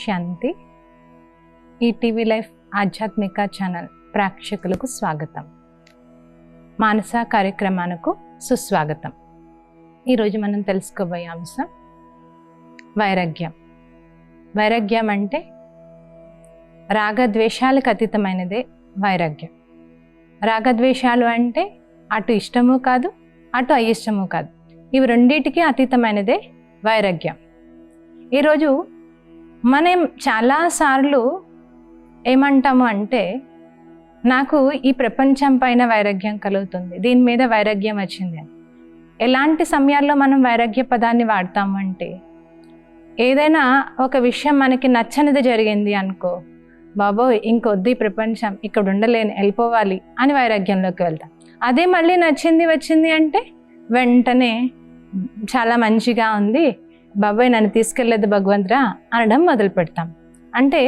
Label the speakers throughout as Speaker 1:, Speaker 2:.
Speaker 1: శాంతి. ETV life ఆధ్యాత్మిక channel ప్రేక్షకులకు స్వాగతం. మానస కార్యక్రమానికి సుస్వాగతం. ఈరోజు మనం తెలుసుకోబోయే అంశం వైరాగ్యం. వైరాగ్యం అంటే రాగద్వేషాలకు అతీతమైనదే వైరాగ్యం. రాగద్వేషాలు అంటే అటు ఇష్టము కాదు, అటు అయిష్టము కాదు. ఇవి రెండింటికి అతీతమైనదే వైరాగ్యం. ఈరోజు మనం చాలాసార్లు ఏమంటాము అంటే, నాకు ఈ ప్రపంచం పైన వైరాగ్యం కలుగుతుంది, దీని మీద వైరాగ్యం వచ్చింది అని. ఎలాంటి సమయాల్లో మనం వైరాగ్య పదాన్ని వాడతాము అంటే, ఏదైనా ఒక విషయం మనకి నచ్చనిది జరిగింది అనుకో, బాబోయ్ ఇంకొద్ది ప్రపంచం, ఇక్కడ ఉండలేను, వెళ్ళిపోవాలి అని వైరాగ్యంలోకి వెళ్తాం. అదే మళ్ళీ నచ్చింది వచ్చింది అంటే వెంటనే చాలా మంచిగా ఉంది, బాబాయ్ నన్ను తీసుకెళ్ళలేదు భగవంతురా అనడం మొదలు పెడతాం. అంటే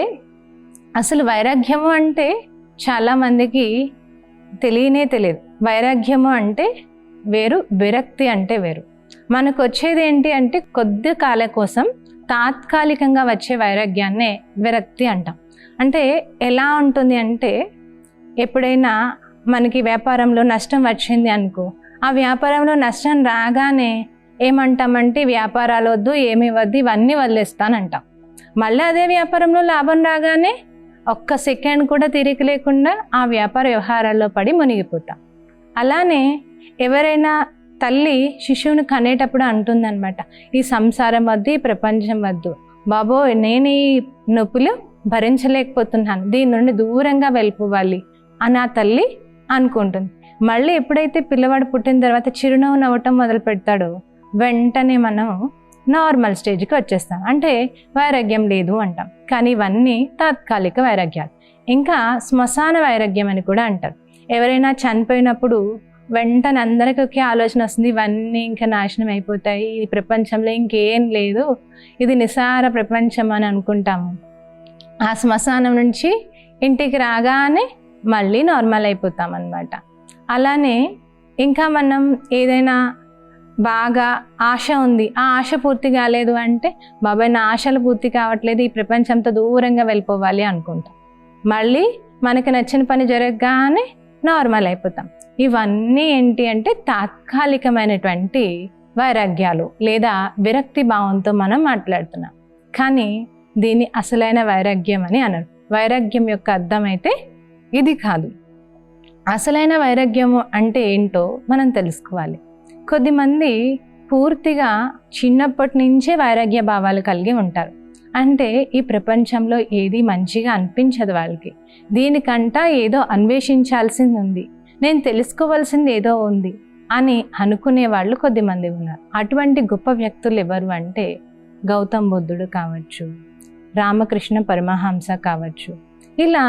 Speaker 1: అసలు వైరాగ్యము అంటే చాలామందికి తెలియదు. వైరాగ్యము అంటే వేరు, విరక్తి అంటే వేరు. మనకు వచ్చేది ఏంటి అంటే కొద్ది కాలం కోసం తాత్కాలికంగా వచ్చే వైరాగ్యాన్నే విరక్తి అంటాం. అంటే ఎలా ఉంటుంది అంటే, ఎప్పుడైనా మనకి వ్యాపారంలో నష్టం వచ్చింది అనుకో, ఆ వ్యాపారంలో నష్టం రాగానే ఏమంటామంటే వ్యాపారాలు వద్దు, ఏమి వద్దు, ఇవన్నీ వదిలేస్తానంటాం. మళ్ళీ అదే వ్యాపారంలో లాభం రాగానే ఒక్క సెకండ్ కూడా తీరిక లేకుండా ఆ వ్యాపార వ్యవహారాల్లో పడి మునిగిపోతాం. అలానే ఎవరైనా తల్లి శిశువుని కనేటప్పుడు అంటుందన్నమాట, ఈ సంసారం వద్దు, ఈ ప్రపంచం వద్దు బాబోయ్, నేను ఈ నొప్పులు భరించలేకపోతున్నాను, దీని నుండి దూరంగా వెళ్ళిపోవాలి అని ఆ తల్లి అనుకుంటుంది. మళ్ళీ ఎప్పుడైతే పిల్లవాడు పుట్టిన తర్వాత చిరునవ్వు నవ్వటం మొదలు పెడతాడో వెంటనే మనం నార్మల్ స్టేజ్కి వచ్చేస్తాం. అంటే వైరాగ్యం లేదు అంటాం. కానీ ఇవన్నీ తాత్కాలిక వైరాగ్యాలు. ఇంకా శ్మశాన వైరాగ్యం అని కూడా అంటారు. ఎవరైనా చనిపోయినప్పుడు వెంటనే అందరికీ ఒకే ఆలోచన వస్తుంది, ఇవన్నీ ఇంకా నాశనం అయిపోతాయి, ఈ ప్రపంచంలో ఇంకేం లేదు, ఇది నిసార ప్రపంచం అని అనుకుంటాము. ఆ శ్మశానం నుంచి ఇంటికి రాగానే మళ్ళీ నార్మల్ అయిపోతాం అన్నమాట. అలానే ఇంకా మనం ఏదైనా బాగా ఆశ ఉంది, ఆ ఆశ పూర్తి కాలేదు అంటే, బాబాయ్ నా ఆశలు పూర్తి కావట్లేదు, ఈ ప్రపంచంతో దూరంగా వెళ్ళిపోవాలి అనుకుంటాం. మళ్ళీ మనకి నచ్చిన పని జరగగానే నార్మల్ అయిపోతాం. ఇవన్నీ ఏంటి అంటే తాత్కాలికమైనటువంటి వైరాగ్యాలు లేదా విరక్తి భావంతో మనం మాట్లాడుతున్నాం. కానీ దీన్ని అసలైన వైరాగ్యం అని అనరు. వైరాగ్యం యొక్క అర్థం అయితే ఇది కాదు. అసలైన వైరాగ్యము అంటే ఏంటో మనం తెలుసుకోవాలి. కొద్దిమంది పూర్తిగా చిన్నప్పటి నుంచే వైరాగ్య భావాలు కలిగి ఉంటారు. అంటే ఈ ప్రపంచంలో ఏది మంచిగా అనిపించదు వాళ్ళకి, దీనికంటా ఏదో అన్వేషించాల్సింది ఉంది, నేను తెలుసుకోవాల్సింది ఏదో ఉంది అని అనుకునే వాళ్ళు కొద్దిమంది ఉన్నారు. అటువంటి గొప్ప వ్యక్తులు ఎవరు అంటే గౌతమ్ బుద్ధుడు కావచ్చు, రామకృష్ణ పరమహంస కావచ్చు, ఇలా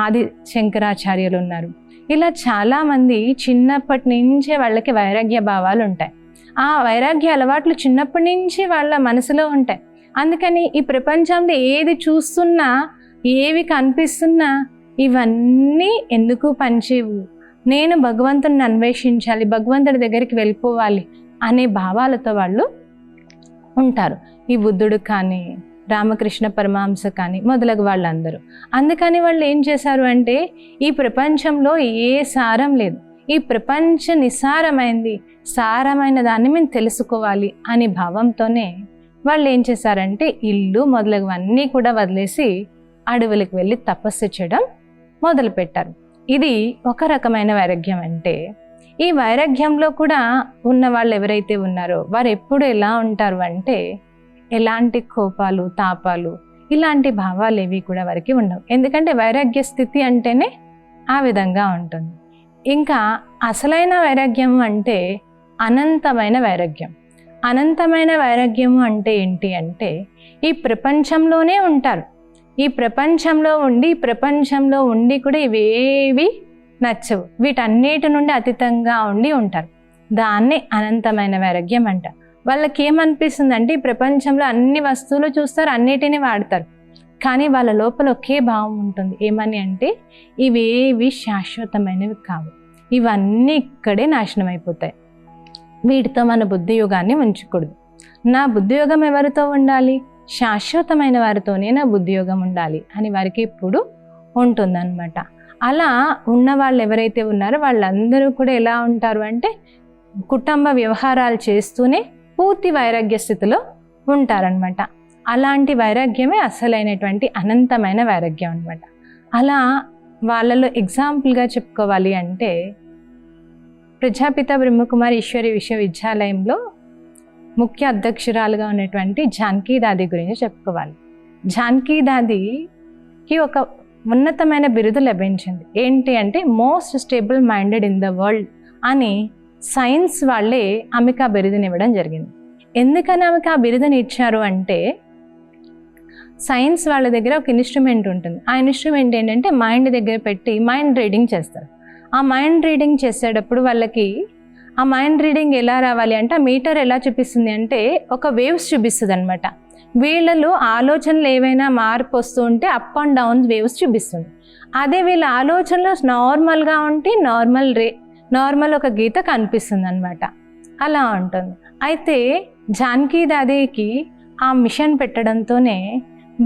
Speaker 1: ఆది శంకరాచార్యులు ఉన్నారు. ఇలా చాలామంది చిన్నప్పటి నుంచే వాళ్ళకి వైరాగ్య భావాలు ఉంటాయి. ఆ వైరాగ్య అలవాట్లు చిన్నప్పటి నుంచి వాళ్ళ మనసులో ఉంటాయి. అందుకని ఈ ప్రపంచంలో ఏది చూస్తున్నా, ఏవి కనిపిస్తున్నా ఇవన్నీ ఎందుకు పనిచేయవు, నేను భగవంతుని అన్వేషించాలి, భగవంతుడి దగ్గరికి వెళ్ళిపోవాలి అనే భావాలతో వాళ్ళు ఉంటారు. ఈ బుద్ధుడు కానీ, రామకృష్ణ పరమహంస కానీ మొదలగు వాళ్ళందరూ. అందుకని వాళ్ళు ఏం చేశారు అంటే, ఈ ప్రపంచంలో ఏ సారం లేదు, ఈ ప్రపంచ నిసారమైంది, సారమైన దాన్ని మేము తెలుసుకోవాలి అనే భావంతోనే వాళ్ళు ఏం చేశారంటే ఇల్లు మొదలగువన్నీ కూడా వదిలేసి అడవులకు వెళ్ళి తపస్సు చేయడం మొదలుపెట్టారు. ఇది ఒక రకమైన వైరాగ్యం. అంటే ఈ వైరాగ్యంలో కూడా ఉన్న వాళ్ళు ఎవరైతే ఉన్నారో వారు ఎప్పుడు ఎలా ఉంటారు అంటే, ఎలాంటి కోపాలు, తాపాలు, ఇలాంటి భావాలు ఏవి కూడా వారికి ఉండవు. ఎందుకంటే వైరాగ్య స్థితి అంటేనే ఆ విధంగా ఉంటుంది. ఇంకా అసలైన వైరాగ్యము అంటే అనంతమైన వైరాగ్యం. అనంతమైన వైరాగ్యము అంటే ఏంటి అంటే, ఈ ప్రపంచంలోనే ఉంటారు, ఈ ప్రపంచంలో ఉండి కూడా ఇవేవి నచ్చవు, వీటన్నిటి నుండి అతీతంగా ఉండి ఉంటారు. దాన్నే అనంతమైన వైరాగ్యం అంటారు. వాళ్ళకి ఏమనిపిస్తుంది అంటే, ఈ ప్రపంచంలో అన్ని వస్తువులు చూస్తారు, అన్నిటినీ వాడతారు, కానీ వాళ్ళ లోపల ఒకే భావం ఉంటుంది. ఏమని అంటే, ఇవేవి శాశ్వతమైనవి కావు, ఇవన్నీ ఇక్కడే నాశనం అయిపోతాయి, వీటితో మన బుద్ధి యోగాన్ని ఉంచకూడదు. నా బుద్ధి యోగం ఎవరితో ఉండాలి? శాశ్వతమైన వారితోనే నా ఉద్యోగం ఉండాలి అని వారికి ఎప్పుడు ఉంటుందన్నమాట. అలా ఉన్న వాళ్ళు ఎవరైతే ఉన్నారో వాళ్ళందరూ కూడా ఎలా ఉంటారు అంటే కుటుంబ వ్యవహారాలు చేస్తూనే పూర్తి వైరాగ్య స్థితిలో ఉంటారనమాట. అలాంటి వైరాగ్యమే అసలైనటువంటి అనంతమైన వైరాగ్యం అనమాట. అలా వాళ్ళలో ఎగ్జాంపుల్గా చెప్పుకోవాలి అంటే ప్రజాపిత బ్రహ్మకుమారి ఈశ్వరి విశ్వవిద్యాలయంలో ముఖ్య అధ్యక్షురాలుగా ఉన్నటువంటి జానకి దాది గురించి చెప్పుకోవాలి. జానకి దాదికి ఒక ఉన్నతమైన బిరుదు లభించింది. ఏంటి అంటే most stable minded in the world అని సైన్స్ వాళ్ళే ఆమెకు ఆ బిరుదుని ఇవ్వడం జరిగింది. ఎందుకని ఆమెకు ఆ బిరుదుని ఇచ్చారు అంటే సైన్స్ వాళ్ళ దగ్గర ఒక ఇన్స్ట్రుమెంట్ ఉంటుంది. ఆ ఇన్స్ట్రుమెంట్ ఏంటంటే మైండ్ దగ్గర పెట్టి మైండ్ రీడింగ్ చేస్తారు. ఆ మైండ్ రీడింగ్ చేసేటప్పుడు వాళ్ళకి ఆ మైండ్ రీడింగ్ ఎలా రావాలి అంటే ఆ మీటర్ ఎలా చూపిస్తుంది అంటే ఒక వేవ్స్ చూపిస్తుంది అనమాట. వీళ్ళలో ఆలోచనలు ఏవైనా మార్పు వస్తూ ఉంటే అప్ అండ్ డౌన్ వేవ్స్ చూపిస్తుంది. అదే వీళ్ళ ఆలోచనలు నార్మల్గా ఉంటే నార్మల్ ఒక గీత కనిపిస్తుంది అనమాట. అలా ఉంటుంది. అయితే జానకి దాదీకి ఆ మిషన్ పెట్టడంతోనే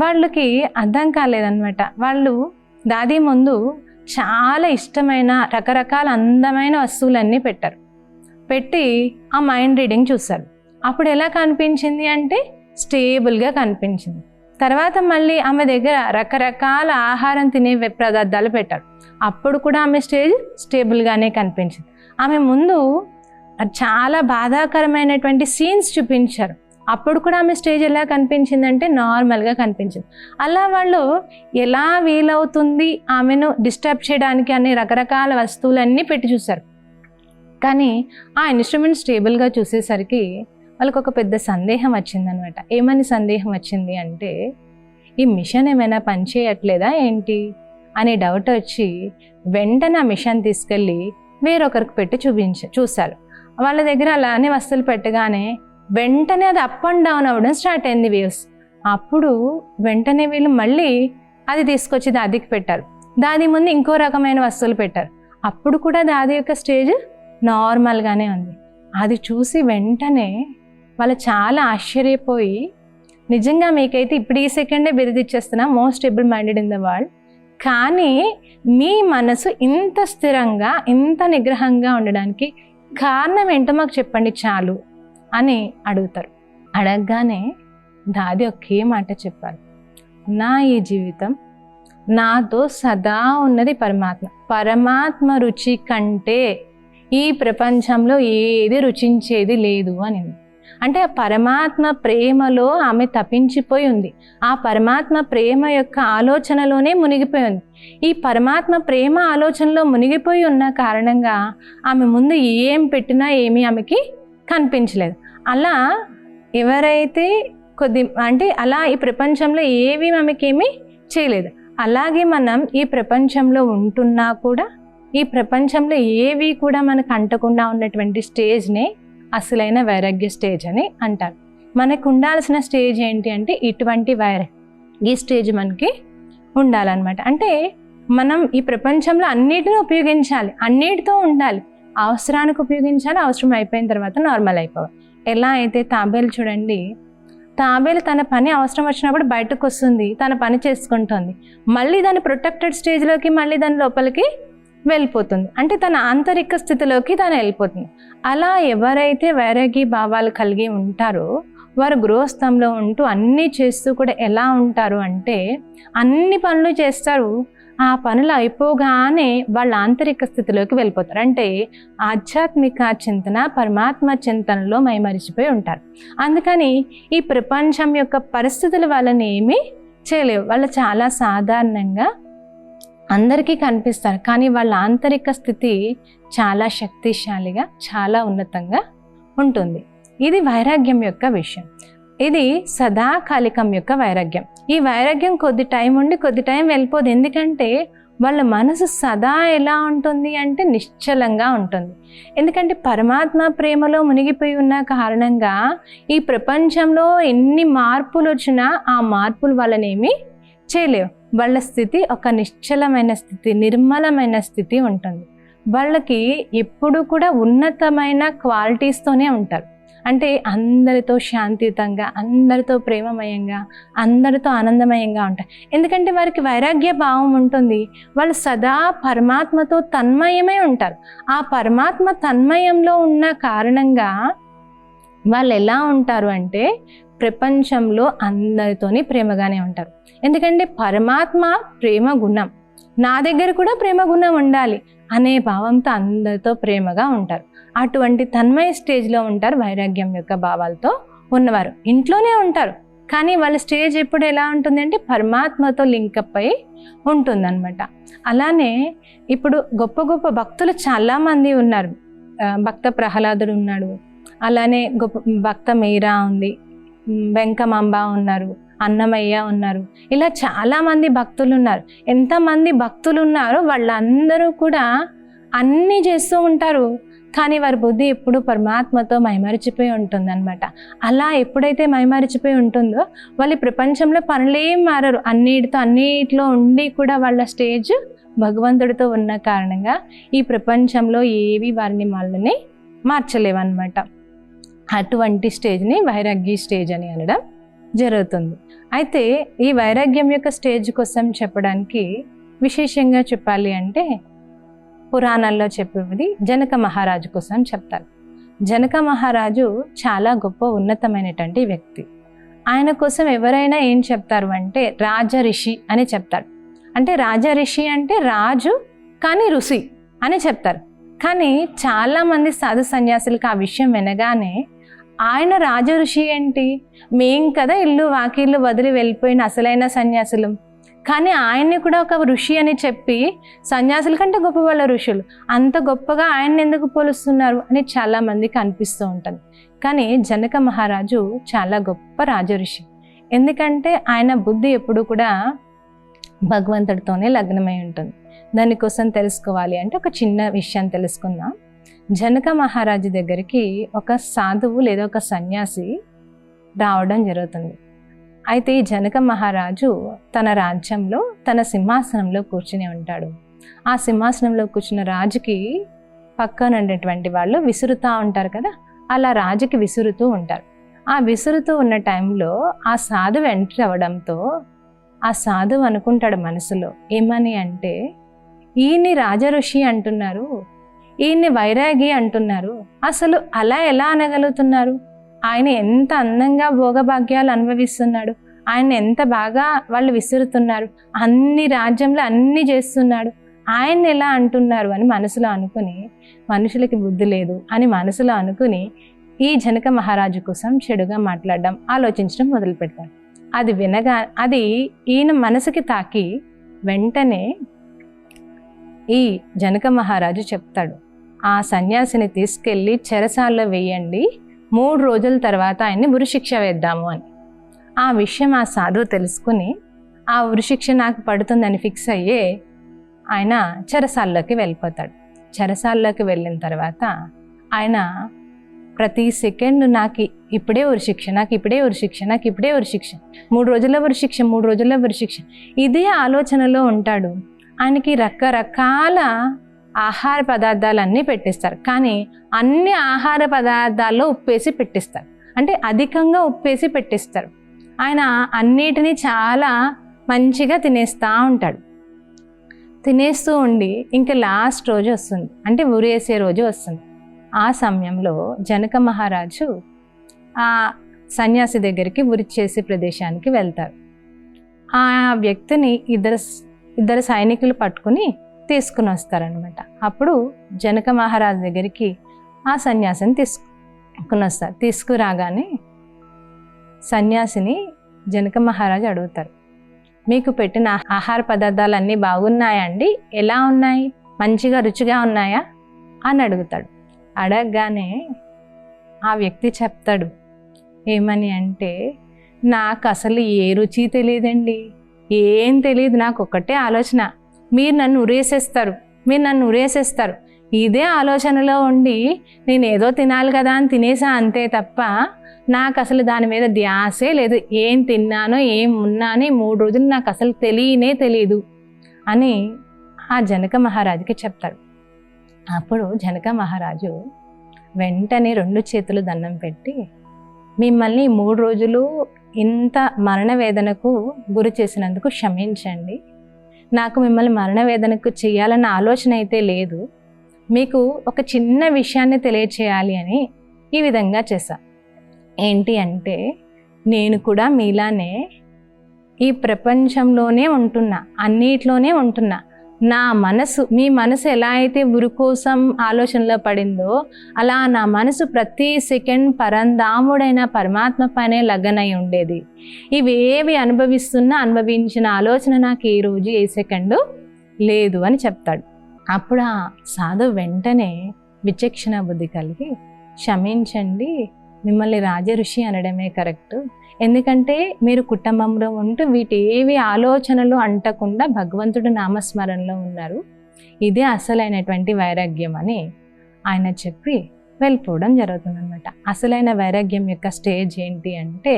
Speaker 1: వాళ్ళకి అర్థం కాలేదన్నమాట. వాళ్ళు దాదీ ముందు చాలా ఇష్టమైన రకరకాల అందమైన వస్తువులన్నీ పెట్టారు. పెట్టి ఆ మైండ్ రీడింగ్ చూశారు. అప్పుడు ఎలా కనిపించింది అంటే స్టేబుల్గా కనిపించింది. తర్వాత మళ్ళీ ఆమె దగ్గర రకరకాల ఆహారం తినే పదార్థాలు పెట్టారు. అప్పుడు కూడా ఆమె స్టేబుల్గానే కనిపించింది. ఆమె ముందు చాలా బాధాకరమైనటువంటి సీన్స్ చూపించారు. అప్పుడు కూడా ఆమె స్టేజ్ ఎలా కనిపించిందంటే నార్మల్గా కనిపించింది. అలా వాళ్ళు ఎలా వీలవుతుంది ఆమెను డిస్టర్బ్ చేయడానికి అనే రకరకాల వస్తువులన్నీ పెట్టి చూశారు. కానీ ఆ ఇన్స్ట్రుమెంట్ స్టేబుల్గా చూసేసరికి వాళ్ళకు ఒక పెద్ద సందేహం వచ్చిందనమాట. ఏమని సందేహం వచ్చింది అంటే ఈ మిషన్ ఏమైనా పనిచేయట్లేదా ఏంటి అనే డౌట్ వచ్చి వెంటనే ఆ మిషన్ తీసుకెళ్ళి వేరొకరికి పెట్టి చూశారు. వాళ్ళ దగ్గర అలానే వస్తువులు పెట్టగానే వెంటనే అది అప్ అండ్ డౌన్ అవ్వడం స్టార్ట్ అయింది వేవ్స్. అప్పుడు వెంటనే వీళ్ళు మళ్ళీ అది తీసుకొచ్చి దాదికి పెట్టారు. దాది ముందు ఇంకో రకమైన వస్తువులు పెట్టారు. అప్పుడు కూడా దాది యొక్క స్టేజ్ నార్మల్గానే ఉంది. అది చూసి వెంటనే వాళ్ళు చాలా ఆశ్చర్యపోయి నిజంగా మీకైతే ఇప్పుడు ఈ సెకండే బిరుదిచ్చేస్తున్నా most stable minded in the world, కానీ మీ మనసు ఇంత స్థిరంగా ఇంత నిగ్రహంగా ఉండడానికి కారణం ఏంటో మాకు చెప్పండి చాలు అని అడుగుతారు. అడగగానే దాది ఒకే మాట చెప్పారు, నా ఈ జీవితం నాతో సదా ఉన్నది పరమాత్మ రుచి కంటే ఈ ప్రపంచంలో ఏది రుచించేది లేదు అని. అంటే ఆ పరమాత్మ ప్రేమలో ఆమె తపించిపోయి ఉంది. ఆ పరమాత్మ ప్రేమ యొక్క ఆలోచనలోనే మునిగిపోయి ఉంది. ఈ పరమాత్మ ప్రేమ ఆలోచనలో మునిగిపోయి ఉన్న కారణంగా ఆమె ముందు ఏం పెట్టినా ఏమీ ఆమెకి కనిపించలేదు. అలా ఎవరైతే అలా ఈ ప్రపంచంలో ఏవి ఆమెకేమీ చేయలేదు. అలాగే మనం ఈ ప్రపంచంలో ఉంటున్నా కూడా ఈ ప్రపంచంలో ఏవి కూడా మనకు అంటకుండా ఉన్నటువంటి స్టేజ్నే అసలైన వైరాగ్య స్టేజ్ అని అంటారు. మనకు ఉండాల్సిన స్టేజ్ ఏంటి అంటే ఇటువంటి ఈ స్టేజ్ మనకి ఉండాలన్నమాట. అంటే మనం ఈ ప్రపంచంలో అన్నిటిని ఉపయోగించాలి, అన్నిటితో ఉండాలి, అవసరానికి ఉపయోగించాలి, అవసరం అయిపోయిన తర్వాత నార్మల్ అయిపోవాలి. ఎలా అయితే తాబేలు చూడండి, తాబేలు తన పని అవసరం వచ్చినప్పుడు బయటకు వస్తుంది, తన పని చేసుకుంటుంది, మళ్ళీ దాని ప్రొటెక్టెడ్ స్టేజ్లోకి మళ్ళీ దాని లోపలికి వెళ్ళిపోతుంది. అంటే తన ఆంతరిక స్థితిలోకి తను వెళ్ళిపోతుంది. అలా ఎవరైతే వైరాగి భావాలు కలిగి ఉంటారో వారు గృహస్థంలో ఉంటూ అన్నీ చేస్తూ కూడా ఎలా ఉంటారు అంటే అన్ని పనులు చేస్తారు, ఆ పనులు అయిపోగానే వాళ్ళ ఆంతరిక స్థితిలోకి వెళ్ళిపోతారు. అంటే ఆధ్యాత్మిక చింతన పరమాత్మ చింతనలో మైమరిచిపోయి ఉంటారు. అందుకని ఈ ప్రపంచం యొక్క పరిస్థితులు వాళ్ళని ఏమీ చేయలేవు. వాళ్ళు చాలా సాధారణంగా అందరికీ కనిపిస్తారు, కానీ వాళ్ళ ఆంతరిక స్థితి చాలా శక్తిశాలిగా చాలా ఉన్నతంగా ఉంటుంది. ఇది వైరాగ్యం యొక్క విషయం. ఇది సదాకాలికం యొక్క వైరాగ్యం. ఈ వైరాగ్యం కొద్ది టైం ఉండి కొద్ది టైం వెళ్ళిపోదు. ఎందుకంటే వాళ్ళ మనసు సదా ఎలా ఉంటుంది అంటే నిశ్చలంగా ఉంటుంది. ఎందుకంటే పరమాత్మ ప్రేమలో మునిగిపోయి ఉన్న కారణంగా ఈ ప్రపంచంలో ఎన్ని మార్పులు వచ్చినా ఆ మార్పులు వాళ్ళనేమి చేయలేవు. వాళ్ళ స్థితి ఒక నిశ్చలమైన స్థితి, నిర్మలమైన స్థితి ఉంటుంది. వాళ్ళకి ఎప్పుడు కూడా ఉన్నతమైన క్వాలిటీస్తోనే ఉంటారు. అంటే అందరితో శాంతియుతంగా, అందరితో ప్రేమమయంగా, అందరితో ఆనందమయంగా ఉంటారు. ఎందుకంటే వారికి వైరాగ్య భావం ఉంటుంది. వాళ్ళు సదా పరమాత్మతో తన్మయమై ఉంటారు. ఆ పరమాత్మ తన్మయంలో ఉన్న కారణంగా వాళ్ళు ఎలా ఉంటారు అంటే ప్రపంచంలో అందరితోని ప్రేమగానే ఉంటారు. ఎందుకంటే పరమాత్మ ప్రేమ గుణం, నా దగ్గర కూడా ప్రేమ గుణం ఉండాలి అనే భావంతో అందరితో ప్రేమగా ఉంటారు. అటువంటి తన్మయ స్టేజ్లో ఉంటారు వైరాగ్యం యొక్క భావాలతో ఉన్నవారు. ఇంట్లోనే ఉంటారు కానీ వాళ్ళ స్టేజ్ ఎప్పుడు ఎలా ఉంటుంది అంటే పరమాత్మతో లింకప్ అయి ఉంటుందన్నమాట. అలానే ఇప్పుడు గొప్ప గొప్ప భక్తులు చాలామంది ఉన్నారు. భక్త ప్రహ్లాదుడు ఉన్నాడు, అలానే గొప్ప భక్త మీరా ఉంది, వెంకమాంబ ఉన్నారు, అన్నమయ్య ఉన్నారు. ఇలా చాలామంది భక్తులు ఉన్నారు. ఎంతమంది భక్తులు ఉన్నారో వాళ్ళందరూ కూడా అన్నీ చేస్తూ ఉంటారు కానీ వారి బుద్ధి ఎప్పుడు పరమాత్మతో మైమరిచిపోయి ఉంటుంది అనమాట. అలా ఎప్పుడైతే మైమరిచిపోయి ఉంటుందో వాళ్ళు ప్రపంచంలో పనులేం మారరు. అన్నిటిలో ఉండి కూడా వాళ్ళ స్టేజ్ భగవంతుడితో ఉన్న కారణంగా ఈ ప్రపంచంలో ఏవి వారిని వాళ్ళని మార్చలేవన్నమాట. అటువంటి స్టేజ్ని వైరాగ్య స్టేజ్ అని అనడం జరుగుతుంది. అయితే ఈ వైరాగ్యం యొక్క స్టేజ్ కోసం చెప్పడానికి విశేషంగా చెప్పాలి అంటే పురాణాల్లో చెప్పేది జనక మహారాజు కోసం చెప్తారు. జనక మహారాజు చాలా గొప్ప ఉన్నతమైనటువంటి వ్యక్తి. ఆయన కోసం ఎవరైనా ఏం చెప్తారు అంటే రాజరిషి అని చెప్తారు. అంటే రాజరిషి అంటే రాజు కానీ ఋషి అని చెప్తారు. కానీ చాలామంది సాధు సన్యాసులకు ఆ విషయం వినగానే ఆయన రాజఋషి ఏంటి, మేం కదా ఇల్లు వాకిళ్ళు వదిలి వెళ్ళిపోయిన అసలైన సన్యాసులు, కానీ ఆయన్ని కూడా ఒక ఋషి అని చెప్పి సన్యాసుల కంటే గొప్ప వాళ్ళ ఋషులు, అంత గొప్పగా ఆయన్ని ఎందుకు పోలుస్తున్నారు అని చాలామందికి అనిపిస్తూ ఉంటుంది. కానీ జనక మహారాజు చాలా గొప్ప రాజఋషి. ఎందుకంటే ఆయన బుద్ధి ఎప్పుడు కూడా భగవంతుడితోనే లగ్నమై ఉంటుంది. దానికోసం తెలుసుకోవాలి అంటే ఒక చిన్న విషయం తెలుసుకుందాం. జనక మహారాజు దగ్గరికి ఒక సాధువు లేదా ఒక సన్యాసి రావడం జరుగుతుంది. అయితే ఈ జనక మహారాజు తన రాజ్యంలో తన సింహాసనంలో కూర్చుని ఉంటాడు. ఆ సింహాసనంలో కూర్చున్న రాజుకి పక్కన ఉండేటువంటి వాళ్ళు విసురుతూ ఉంటారు కదా, అలా రాజుకి విసురుతూ ఉంటారు. ఆ విసురుతూ ఉన్న టైంలో ఆ సాధువు ఎంటర్ అవ్వడంతో ఆ సాధువు అనుకుంటాడు మనసులో ఏమని అంటే, ఈయన్ని రాజఋషి అంటున్నారు, ఈయన్ని వైరాగి అంటున్నారు, అసలు అలా ఎలా అనగలుగుతున్నారు? ఆయన ఎంత అందంగా భోగభాగ్యాలు అనుభవిస్తున్నాడు, ఆయన ఎంత బాగా వాళ్ళు విసురుతున్నారు, అన్ని రాజ్యంలో అన్ని చేస్తున్నాడు, ఆయన్ని ఎలా అంటున్నారు అని మనసులో అనుకుని, మనుషులకి బుద్ధి లేదు అని మనసులో అనుకుని ఈ జనక మహారాజు కోసం చెడుగా మాట్లాడడం, ఆలోచించడం మొదలు పెడతాడు. అది వినగా అది ఈయన మనసుకి తాకి వెంటనే ఈ జనక మహారాజు చెప్తాడు, ఆ సన్యాసిని తీసుకెళ్ళి చెరసాల్లో వేయండి, 3 రోజుల తర్వాత ఆయన్ని ఉరిశిక్ష వేద్దాము అని. ఆ విషయం ఆ సాధువు తెలుసుకుని ఆ ఉరిశిక్ష నాకు పడుతుందని ఫిక్స్ అయ్యే ఆయన చెరసాల్లోకి వెళ్ళిపోతాడు. చెరసాల్లోకి వెళ్ళిన తర్వాత ఆయన ప్రతి సెకండ్ నాకు ఇప్పుడే ఉరిశిక్ష, నాకు ఇప్పుడే ఉరిశిక్ష, నాకు ఇప్పుడే ఉరిశిక్ష, 3 రోజుల్లో ఉరిశిక్ష, 3 రోజుల్లో ఉరిశిక్ష, ఇదే ఆలోచనలో ఉంటాడు. ఆయనకి రకరకాల ఆహార పదార్థాలన్నీ పెట్టిస్తారు, కానీ అన్ని ఆహార పదార్థాల్లో ఉప్పేసి పెట్టిస్తారు, అంటే అధికంగా ఉప్పేసి పెట్టిస్తారు. ఆయన అన్నిటినీ చాలా మంచిగా తినేస్తూ ఉంటాడు. తినేస్తూ ఉండి ఇంకా లాస్ట్ రోజు వస్తుంది, అంటే ఉరేసే రోజు వస్తుంది. ఆ సమయంలో జనక మహారాజు ఆ సన్యాసి దగ్గరికి ఉరి చేసే ప్రదేశానికి వెళ్తారు. ఆ వ్యక్తిని ఇద్దరు సైనికులు పట్టుకుని తీసుకుని వస్తారనమాట. అప్పుడు జనక మహారాజు దగ్గరికి ఆ సన్యాసిని తీసుకుని వస్తారు. తీసుకురాగానే సన్యాసిని జనక మహారాజు అడుగుతారు, మీకు పెట్టిన ఆహార పదార్థాలు అన్నీ బాగున్నాయా అండి, ఎలా ఉన్నాయి, మంచిగా రుచిగా ఉన్నాయా అని అడుగుతాడు. అడగగానే ఆ వ్యక్తి చెప్తాడు ఏమని అంటే, నాకు అసలు ఏ రుచి తెలియదండి, ఏం తెలియదు, నాకు ఒక్కటే ఆలోచన, మీరు నన్ను ఉరేసేస్తారు, ఇదే ఆలోచనలో ఉండి నేను ఏదో తినాలి కదా అని తినేసా అంతే తప్ప నాకు అసలు దాని మీద ధ్యాసే లేదు, ఏం తిన్నానో ఏం ఉన్నానో 3 రోజులు నాకు అసలు తెలియదు అని ఆ జనక మహారాజుకి చెప్తాడు. అప్పుడు జనక మహారాజు వెంటనే 2 చేతులు దండం పెట్టి, మిమ్మల్ని 3 రోజులు ఇంత మరణ వేదనకు గురి చేసినందుకు క్షమించండి. నాకు మిమ్మల్ని మరణ వేదనకు చేయాలన్న ఆలోచన అయితే లేదు, మీకు ఒక చిన్న విషయాన్ని తెలియచేయాలి అని ఈ విధంగా చేశా. ఏంటి అంటే, నేను కూడా మీలానే ఈ ప్రపంచంలోనే ఉంటున్నా, అన్నిట్లోనే ఉంటున్నా. నా మనసు, మీ మనసు ఎలా అయితే ఉరి కోసం ఆలోచనలో పడిందో అలా నా మనసు ప్రతి సెకండ్ పరంధాముడైన పరమాత్మ పైనే లగ్నై ఉండేది. ఇవేవి అనుభవించిన ఆలోచన నాకు ఈ రోజు ఏ సెకండు లేదు అని చెప్తాడు. అప్పుడు ఆ సాధు వెంటనే విచక్షణ బుద్ధి కలిగి, క్షమించండి, మిమ్మల్ని రాజఋషి అనడమే కరెక్ట్, ఎందుకంటే మీరు కుటుంబంలో ఉంటూ వీటి ఏవి ఆలోచనలు అంటకుండా భగవంతుడు నామస్మరణలో ఉన్నారు, ఇదే అసలైనటువంటి వైరాగ్యం అని ఆయన చెప్పి వెళ్ళిపోవడం జరుగుతుందన్నమాట. అసలైన వైరాగ్యం యొక్క స్టేజ్ ఏంటి అంటే,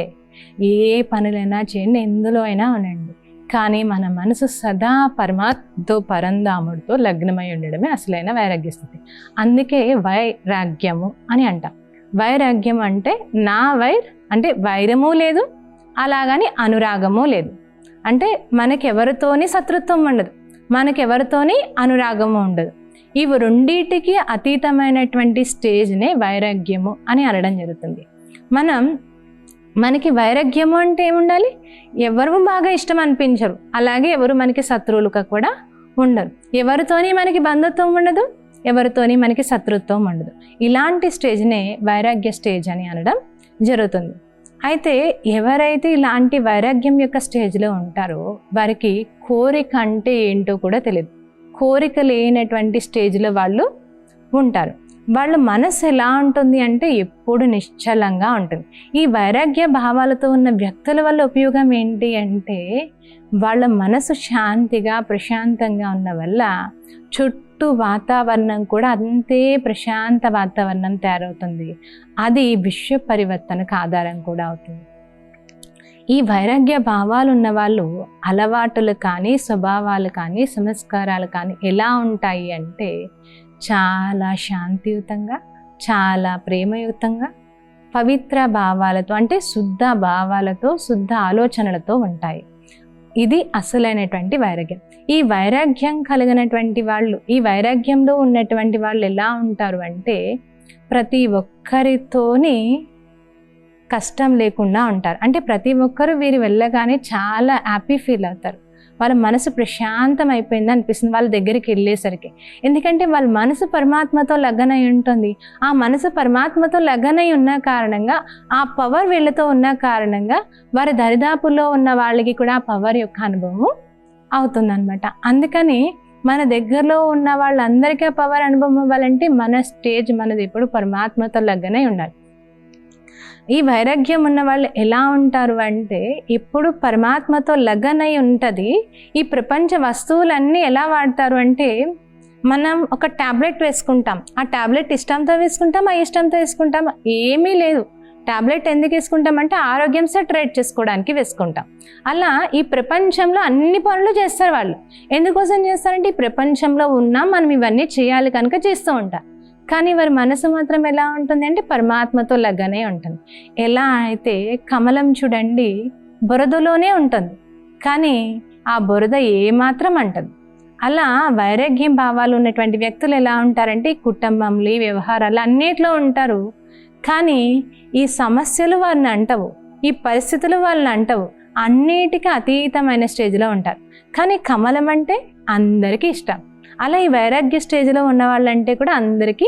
Speaker 1: ఏ పనులైనా చేయండి, ఎందులో అయినా ఉండండి, కానీ మన మనసు సదా పరమాత్మతో పరంధాముడితో లగ్నమై ఉండడమే అసలైన వైరాగ్య స్థితి. అందుకే వైరాగ్యము అని అంటాం. వైరాగ్యం అంటే నా అంటే వైరము లేదు, అలాగని అనురాగము లేదు. అంటే మనకెవరితోని శత్రుత్వం ఉండదు, మనకెవరితోని అనురాగము ఉండదు. ఇవి రెండింటికి అతీతమైనటువంటి స్టేజ్నే వైరాగ్యము అని అనడం జరుగుతుంది. మనకి వైరాగ్యము అంటే ఏముండాలి? ఎవరు బాగా ఇష్టం అనిపించరు, అలాగే ఎవరు మనకి శత్రువులుగా కూడా ఉండరు, ఎవరితోని మనకి బంధుత్వం ఉండదు, ఎవరితోని మనకి శత్రుత్వం ఉండదు. ఇలాంటి స్టేజ్నే వైరాగ్య స్టేజ్ అని అనడం జరుగుతుంది. అయితే ఎవరైతే ఇలాంటి వైరాగ్యం యొక్క స్టేజ్లో ఉంటారో వారికి కోరిక అంటే ఏంటో కూడా తెలియదు. కోరిక లేనటువంటి స్టేజ్లో వాళ్ళు ఉంటారు. వాళ్ళ మనసు ఎలా ఉంటుంది అంటే ఎప్పుడు నిశ్చలంగా ఉంటుంది. ఈ వైరాగ్య భావాలతో ఉన్న వ్యక్తుల వల్ల ఉపయోగం ఏంటి అంటే, వాళ్ళ మనసు శాంతిగా ప్రశాంతంగా ఉన్న వల్ల చుట్టూ వాతావరణం కూడా అంతే ప్రశాంత వాతావరణం తయారవుతుంది. అది విశ్వ పరివర్తనకు ఆధారం కూడా అవుతుంది. ఈ వైరాగ్య భావాలు ఉన్న వాళ్ళు అలవాటులు కానీ, స్వభావాలు కానీ, సంస్కారాలు కానీ ఎలా ఉంటాయి అంటే చాలా శాంతియుతంగా, చాలా ప్రేమయుతంగా, పవిత్ర భావాలతో అంటే శుద్ధ భావాలతో, శుద్ధ ఆలోచనలతో ఉంటాయి. ఇది అసలైనటువంటి వైరాగ్యం. ఈ వైరాగ్యం కలిగినటువంటి వాళ్ళు, ఈ వైరాగ్యంలో ఉన్నటువంటి వాళ్ళు ఎలా ఉంటారు అంటే ప్రతి ఒక్కరితోని కష్టం లేకుండా ఉంటారు. అంటే ప్రతి ఒక్కరు వీరు వెళ్ళగానే చాలా హ్యాపీ ఫీల్ అవుతారు. వాళ్ళ మనసు ప్రశాంతం అయిపోయింది అనిపిస్తుంది వాళ్ళ దగ్గరికి వెళ్ళేసరికి. ఎందుకంటే వాళ్ళ మనసు పరమాత్మతో లగ్నై ఉంటుంది. ఆ మనసు పరమాత్మతో లగ్నై ఉన్న కారణంగా, ఆ పవర్ వీళ్ళతో ఉన్న కారణంగా వారి దరిదాపుల్లో ఉన్న వాళ్ళకి కూడా ఆ పవర్ యొక్క అనుభవం అవుతుందన్నమాట. అందుకని మన దగ్గరలో ఉన్న వాళ్ళందరికీ ఆ పవర్ అనుభవం అవ్వాలంటే మన స్టేజ్ మనది ఎప్పుడు పరమాత్మతో లగ్నై ఉండాలి. ఈ వైరాగ్యం ఉన్న వాళ్ళు ఎలా ఉంటారు అంటే ఎప్పుడు పరమాత్మతో లగ్నై ఉంటుంది. ఈ ప్రపంచ వస్తువులన్నీ ఎలా వాడతారు అంటే, మనం ఒక టాబ్లెట్ వేసుకుంటాం, ఆ టాబ్లెట్ ఇష్టంతో వేసుకుంటాం, ఇష్టంతో వేసుకుంటాం, ఏమీ లేదు. టాబ్లెట్ ఎందుకు వేసుకుంటామంటే ఆరోగ్యం సెటరేట్ చేసుకోవడానికి వేసుకుంటాం. అలా ఈ ప్రపంచంలో అన్ని పనులు చేస్తారు వాళ్ళు. ఎందుకోసం చేస్తారంటే ఈ ప్రపంచంలో ఉన్నా మనం ఇవన్నీ చేయాలి కనుక చేస్తూ ఉంటాం. కానీ వారి మనసు మాత్రం ఎలా ఉంటుంది అంటే పరమాత్మతో లగ్నై ఉంటుంది. ఎలా అయితే కమలం చూడండి బురదలోనే ఉంటుంది, కానీ ఆ బురద ఏమాత్రం అంటదు. అలా వైరాగ్యం భావాలు ఉన్నటువంటి వ్యక్తులు ఎలా ఉంటారంటే ఈ కుటుంబంలో, ఈ వ్యవహారాలు అన్నిట్లో ఉంటారు, కానీ ఈ సమస్యలు వారిని అంటవు, ఈ పరిస్థితులు వాళ్ళని అంటవు, అన్నిటికీ అతీతమైన స్టేజ్లో ఉంటారు. కానీ కమలం అంటే అందరికీ ఇష్టం. అలా ఈ వైరాగ్య స్టేజ్లో ఉన్న వాళ్ళంటే కూడా అందరికీ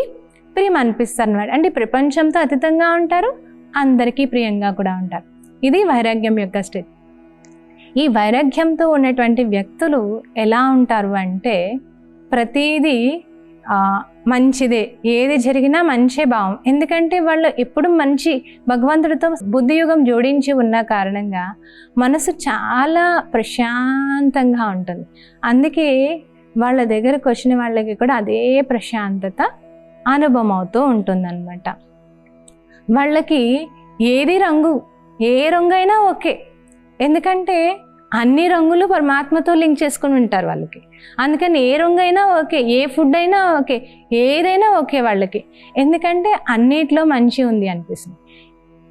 Speaker 1: ప్రియం అనిపిస్తారు అన్నమాట. అంటే ప్రపంచంతో అతీతంగా ఉంటారు, అందరికీ ప్రియంగా కూడా ఉంటారు. ఇది వైరాగ్యం యొక్క స్టేజ్. ఈ వైరాగ్యంతో ఉన్నటువంటి వ్యక్తులు ఎలా ఉంటారు అంటే ప్రతిదీ మంచిదే, ఏది జరిగినా మంచే భావం. ఎందుకంటే వాళ్ళు ఎప్పుడు మంచి భగవంతుడితో బుద్ధియుగం జోడించి ఉన్న కారణంగా మనసు చాలా ప్రశాంతంగా ఉంటుంది. అందుకే వాళ్ళ దగ్గరకు వచ్చిన వాళ్ళకి కూడా అదే ప్రశాంతత అనుభవం అవుతూ ఉంటుందన్నమాట. వాళ్ళకి ఏది రంగు, ఏ రంగు అయినా ఓకే. ఎందుకంటే అన్ని రంగులు పరమాత్మతో లింక్ చేసుకుని ఉంటారు వాళ్ళకి. అందుకని ఏ రంగు అయినా ఓకే, ఏ ఫుడ్ అయినా ఓకే, ఏదైనా ఓకే వాళ్ళకి. ఎందుకంటే అన్నిట్లో మంచి ఉంది అనిపిస్తుంది.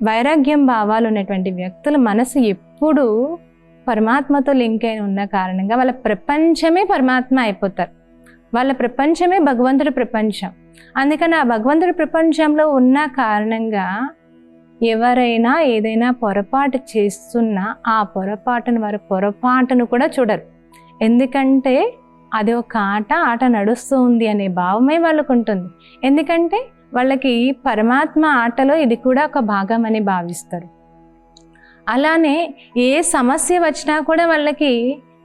Speaker 1: వైరాగ్యం భావాలు ఉన్నటువంటి వ్యక్తుల మనసు ఎప్పుడూ పరమాత్మతో లింక్ అయిన ఉన్న కారణంగా వాళ్ళ ప్రపంచమే పరమాత్మ అయిపోతారు. వాళ్ళ ప్రపంచమే భగవంతుడి ప్రపంచం. అందుకని ఆ భగవంతుడి ప్రపంచంలో ఉన్న కారణంగా ఎవరైనా ఏదైనా పొరపాటు చేస్తున్నా ఆ పొరపాటును వారు పొరపాటును కూడా చూడరు. ఎందుకంటే అది ఒక ఆట నడుస్తూ ఉంది అనే భావమే వాళ్ళకు ఉంటుంది. ఎందుకంటే వాళ్ళకి పరమాత్మ ఆటలో ఇది కూడా ఒక భాగం అని భావిస్తారు. అలానే ఏ సమస్య వచ్చినా కూడా వాళ్ళకి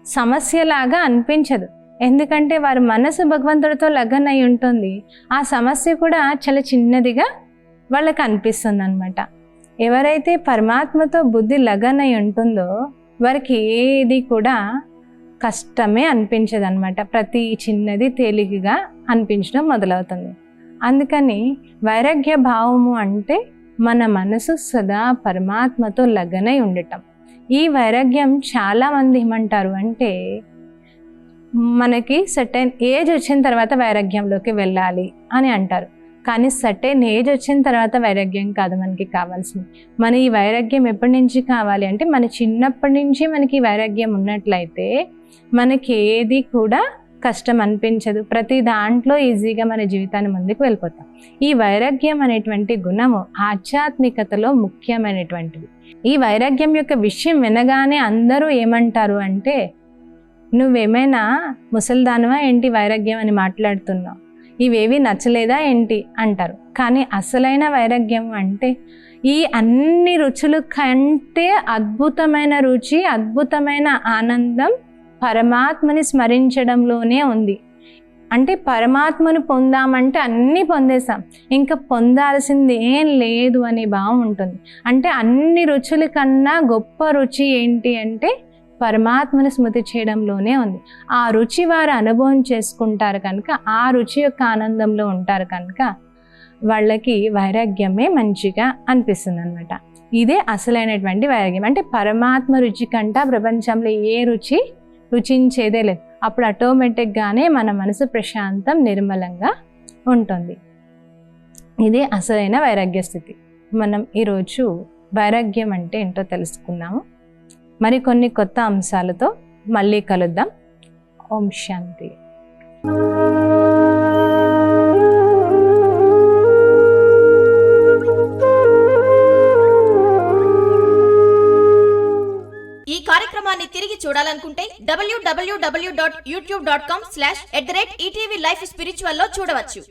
Speaker 1: సమస్యలాగా అనిపించదు. ఎందుకంటే వారి మనసు భగవంతుడితో లగ్నం అయి ఉంటుంది. ఆ సమస్య కూడా చాలా చిన్నదిగా వాళ్ళకి అనిపిస్తుంది అన్నమాట. ఎవరైతే పరమాత్మతో బుద్ధి లగ్నం అయి ఉంటుందో వారికి ఏది కూడా కష్టమే అనిపించదు అన్నమాట. ప్రతి చిన్నది తేలికగా అనిపించడం మొదలవుతుంది. అందుకని వైరాగ్య భావము అంటే మన మనసు సదా పరమాత్మతో లగ్నై ఉండటం. ఈ వైరాగ్యం చాలామంది ఏమంటారు అంటే మనకి సర్టెన్ ఏజ్ వచ్చిన తర్వాత వైరాగ్యంలోకి వెళ్ళాలి అని అంటారు. కానీ సర్టెన్ ఏజ్ వచ్చిన తర్వాత వైరాగ్యం కాదు మనకి కావాల్సింది. మన ఈ వైరాగ్యం ఎప్పటి నుంచి కావాలి అంటే మన చిన్నప్పటి నుంచి మనకి వైరాగ్యం ఉన్నట్లయితే మనకి ఏది కూడా కష్టం అనిపించదు. ప్రతి దాంట్లో ఈజీగా మన జీవితాన్ని ముందుకు వెళ్ళిపోతాం. ఈ వైరాగ్యం అనేటువంటి గుణము ఆధ్యాత్మికతలో ముఖ్యమైనటువంటిది. ఈ వైరాగ్యం యొక్క విషయం వినగానే అందరూ ఏమంటారు అంటే నువ్వేమైనా ముసల్దానవా ఏంటి వైరాగ్యం అని మాట్లాడుతున్నావు, ఇవేవి నచ్చలేదా ఏంటి అంటారు. కానీ అసలైన వైరాగ్యం అంటే ఈ అన్ని రుచుల కంటే అద్భుతమైన రుచి, అద్భుతమైన ఆనందం పరమాత్మని స్మరించడంలోనే ఉంది. అంటే పరమాత్మను పొందామంటే అన్నీ పొందేసాం, ఇంకా పొందాల్సింది ఏం లేదు అనే భావం ఉంటుంది. అంటే అన్ని రుచుల కన్నా గొప్ప రుచి ఏంటి అంటే పరమాత్మను స్మృతి చేయడంలోనే ఉంది. ఆ రుచి వారు అనుభవం చేసుకుంటారు కనుక, ఆ రుచి యొక్క ఆనందంలో ఉంటారు కనుక వాళ్ళకి వైరాగ్యమే మంచిగా అనిపిస్తుంది అనమాట. ఇదే అసలైనటువంటి వైరాగ్యం. అంటే పరమాత్మ రుచి కంట ప్రపంచంలో ఏ రుచి రుచించేదే లేదు. అప్పుడు ఆటోమేటిక్గానే మన మనసు ప్రశాంతం, నిర్మలంగా ఉంటుంది. ఇదే అసలైన వైరాగ్య స్థితి. మనం ఈరోజు వైరాగ్యం అంటే ఏంటో తెలుసుకున్నాము. మరికొన్ని కొత్త అంశాలతో మళ్ళీ కలుద్దాం. ఓం శాంతి.
Speaker 2: ఈ కార్యక్రమాన్ని తిరిగి చూడాలనుకుంటే www.youtube.com/ETV Life Spiritual లో చూడవచ్చు.